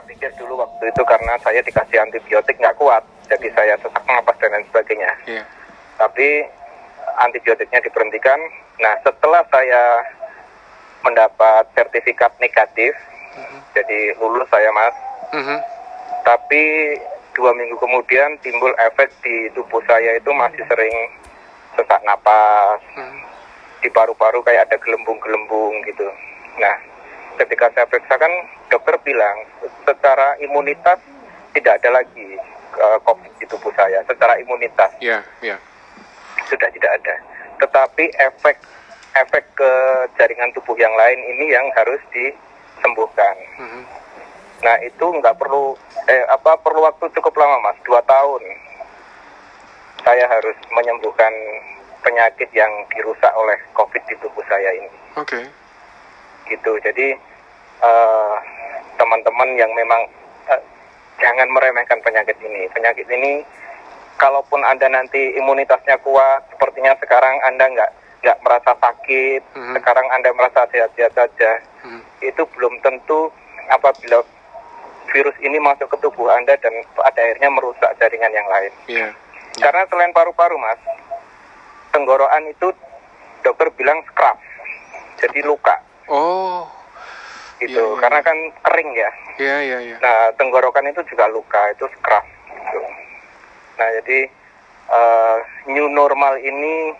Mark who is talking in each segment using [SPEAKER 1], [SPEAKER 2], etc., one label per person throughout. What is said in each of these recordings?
[SPEAKER 1] Pikir dulu waktu itu karena saya dikasih antibiotik nggak kuat, jadi saya sesak napas dan lain sebagainya.
[SPEAKER 2] Iya.
[SPEAKER 1] Tapi antibiotiknya diberhentikan. Nah, setelah saya mendapat sertifikat negatif, jadi lulus saya, Mas. Tapi 2 minggu kemudian timbul efek di tubuh saya itu masih sering sesak napas, di paru-paru kayak ada gelembung-gelembung gitu. Nah, ketika saya periksa kan dokter bilang secara imunitas tidak ada lagi COVID di tubuh saya. Secara imunitas sudah tidak ada. Tetapi efek ke jaringan tubuh yang lain ini yang harus disembuhkan. Nah, itu nggak perlu perlu waktu cukup lama, Mas, 2 tahun. Saya harus menyembuhkan penyakit yang dirusak oleh COVID di tubuh saya ini.
[SPEAKER 2] Oke.
[SPEAKER 1] Gitu. Jadi teman-teman yang memang jangan meremehkan penyakit ini. Penyakit ini, kalaupun Anda nanti imunitasnya kuat, sepertinya sekarang Anda nggak merasa sakit, sekarang Anda merasa sehat-sehat saja, itu belum tentu apabila virus ini masuk ke tubuh Anda dan pada akhirnya merusak jaringan yang lain. Karena selain paru-paru, Mas, tenggorokan itu dokter bilang scrap, jadi luka.
[SPEAKER 2] Oh.
[SPEAKER 1] Gitu, karena kan kering ya.
[SPEAKER 2] Iya.
[SPEAKER 1] Nah, tenggorokan itu juga luka, itu scrap. Gitu. Nah, jadi new normal ini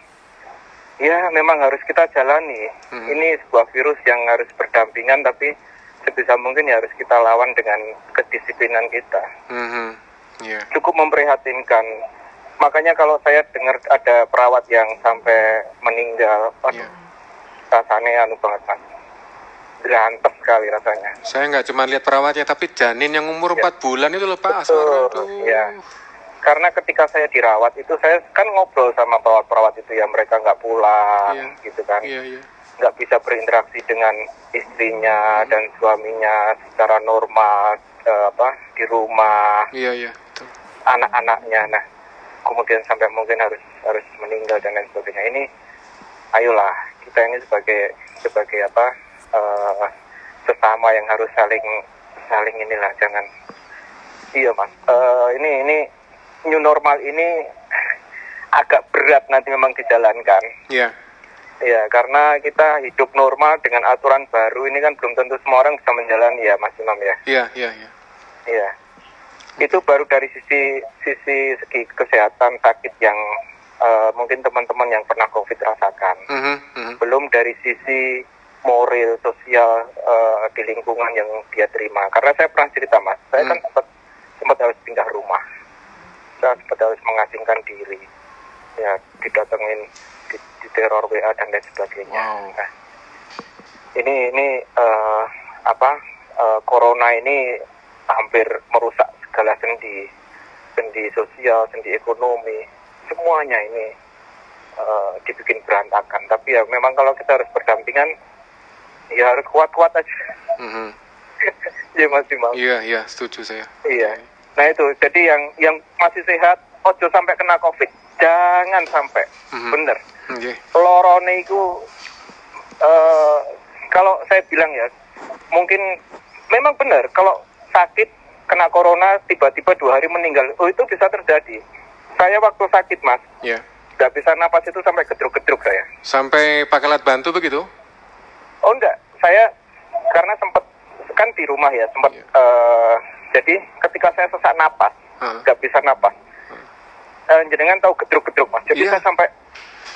[SPEAKER 1] ya memang harus kita jalani. Ini sebuah virus yang harus berdampingan, tapi sebisa mungkin ya harus kita lawan dengan kedisiplinan kita. Cukup memprihatinkan. Makanya kalau saya dengar ada perawat yang sampai meninggal, rasanya banget, Mas. Berantas sekali rasanya.
[SPEAKER 2] Saya nggak cuma lihat perawatnya, tapi janin yang umur 4 bulan itu loh, Pak.
[SPEAKER 1] Ya. Karena ketika saya dirawat itu, saya kan ngobrol sama perawat-perawat itu ya, mereka nggak pulang, gitu kan. Nggak bisa berinteraksi dengan istrinya dan suaminya secara normal, di rumah. Anak-anaknya. Nah, kemudian sampai mungkin harus meninggal dan lain sebagainya. Ini, ayolah kita ini sebagai sesama yang harus saling inilah, jangan. Iya, Mas. Ini new normal ini agak berat nanti memang dijalankan. Ya, karena kita hidup normal dengan aturan baru ini kan belum tentu semua orang bisa menjalani ya, Mas Imam ya. Iya. Itu baru dari sisi segi kesehatan sakit yang mungkin teman-teman yang pernah COVID rasakan. Belum dari sisi moral, sosial di lingkungan yang dia terima. Karena saya pernah cerita, Mas, saya kan sempat harus pindah rumah. Saya sempat harus mengasingkan diri. Ya, didatengin, di teror WA dan lain sebagainya. Nah, ini corona ini hampir merusak segala sendi sosial, sendi ekonomi, semuanya ini dibikin berantakan. Tapi ya memang kalau kita harus berdampingan, ya harus kuat-kuat aja. Iya, Mas Imam.
[SPEAKER 2] Iya, setuju saya.
[SPEAKER 1] Iya. Nah itu, jadi yang masih sehat, ojo sampai kena COVID, jangan sampai. Bener. Lorone itu, kalau saya bilang ya, mungkin memang benar. Kalau sakit kena corona tiba-tiba 2 hari meninggal, itu bisa terjadi. Saya waktu sakit, Mas, nggak bisa napas itu sampai gedruk-gedruk saya.
[SPEAKER 2] Sampai pakai alat bantu begitu?
[SPEAKER 1] Oh enggak, saya karena sempat kan di rumah ya, sempat jadi ketika saya sesak napas, nggak bisa napas. Jenengan tahu gedruk-gedruk, Mas. Jadi saya sampai,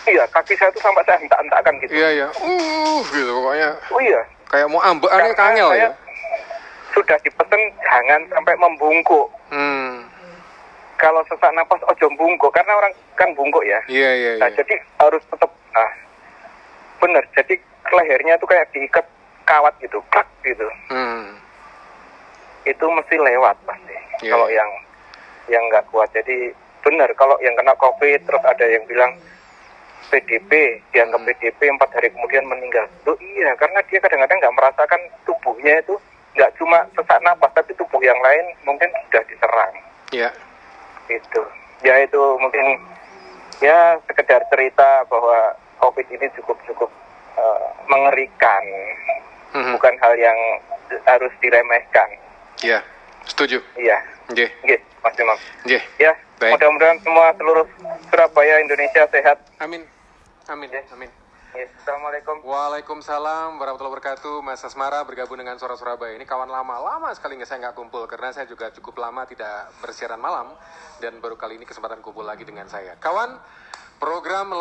[SPEAKER 1] kaki saya tuh sampai saya hentak-hentakan gitu.
[SPEAKER 2] Gitu pokoknya.
[SPEAKER 1] Oh iya.
[SPEAKER 2] Kayak mau ambekan kangel ya.
[SPEAKER 1] Sudah dipesen jangan sampai membungkuk. Kalau sesak napas ojo bungkuk, karena orang kan bungkuk ya. Nah, jadi harus tetap, bener. Jadi lehernya tuh kayak diikat kawat gitu, klak gitu. Itu mesti lewat pasti. Kalau yang nggak kuat. Jadi bener, kalau yang kena COVID terus ada yang bilang PDP, dianggap PDP 4 hari kemudian meninggal. Loh iya, karena dia kadang-kadang nggak merasakan tubuhnya itu nggak cuma sesak napas, tapi tubuh yang lain mungkin sudah diserang. Itu. Ya itu mungkin ya sekedar cerita bahwa COVID ini cukup mengerikan, bukan hal yang harus diremehkan.
[SPEAKER 2] Iya, setuju.
[SPEAKER 1] Iya.
[SPEAKER 2] Nggih.
[SPEAKER 1] Nggih, Mas Imam.
[SPEAKER 2] Nggih.
[SPEAKER 1] Ya,
[SPEAKER 2] Baik.
[SPEAKER 1] mudah-mudahan semua seluruh Surabaya Indonesia sehat.
[SPEAKER 2] Amin. Amin.
[SPEAKER 1] Nggih.
[SPEAKER 2] Amin.
[SPEAKER 1] Nggih, Assalamualaikum.
[SPEAKER 2] Waalaikumsalam warahmatullahi wabarakatuh. Mas Asmara bergabung dengan Suara Surabaya. Ini kawan lama sekali saya nggak kumpul karena saya juga cukup lama tidak bersiaran malam dan baru kali ini kesempatan kumpul lagi dengan saya. Kawan, program